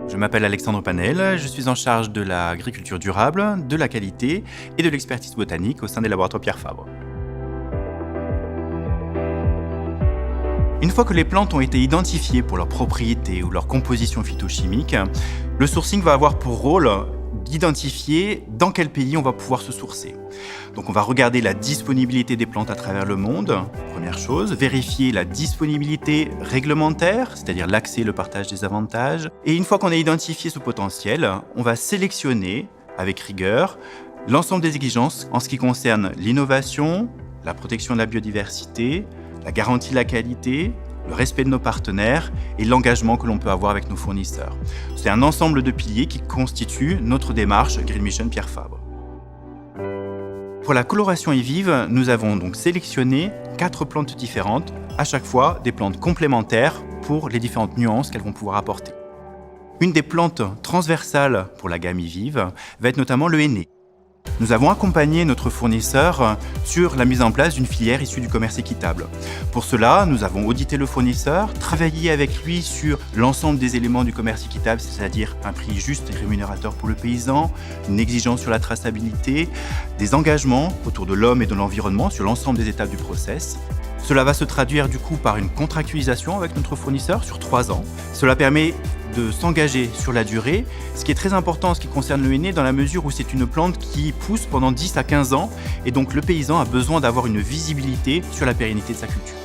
Je m'appelle Alexandre Panel, je suis en charge de l'agriculture durable, de la qualité et de l'expertise botanique au sein des laboratoires Pierre Fabre. Une fois que les plantes ont été identifiées pour leurs propriétés ou leur composition phytochimique, le sourcing va avoir pour rôle d'identifier dans quel pays on va pouvoir se sourcer. Donc on va regarder la disponibilité des plantes à travers le monde, première chose, vérifier la disponibilité réglementaire, c'est-à-dire l'accès et le partage des avantages. Et une fois qu'on a identifié ce potentiel, on va sélectionner avec rigueur l'ensemble des exigences en ce qui concerne l'innovation, la protection de la biodiversité, la garantie de la qualité, le respect de nos partenaires et l'engagement que l'on peut avoir avec nos fournisseurs. C'est un ensemble de piliers qui constituent notre démarche Green Mission Pierre Fabre. Pour la coloration vive, nous avons donc sélectionné 4 plantes différentes, à chaque fois des plantes complémentaires pour les différentes nuances qu'elles vont pouvoir apporter. Une des plantes transversales pour la gamme vive va être notamment le henné. Nous avons accompagné notre fournisseur sur la mise en place d'une filière issue du commerce équitable. Pour cela, nous avons audité le fournisseur, travaillé avec lui sur l'ensemble des éléments du commerce équitable, c'est-à-dire un prix juste et rémunérateur pour le paysan, une exigence sur la traçabilité, des engagements autour de l'homme et de l'environnement sur l'ensemble des étapes du process. Cela va se traduire du coup par une contractualisation avec notre fournisseur sur 3 ans. Cela permet de s'engager sur la durée, ce qui est très important en ce qui concerne le henné dans la mesure où c'est une plante qui pousse pendant 10 à 15 ans et donc le paysan a besoin d'avoir une visibilité sur la pérennité de sa culture.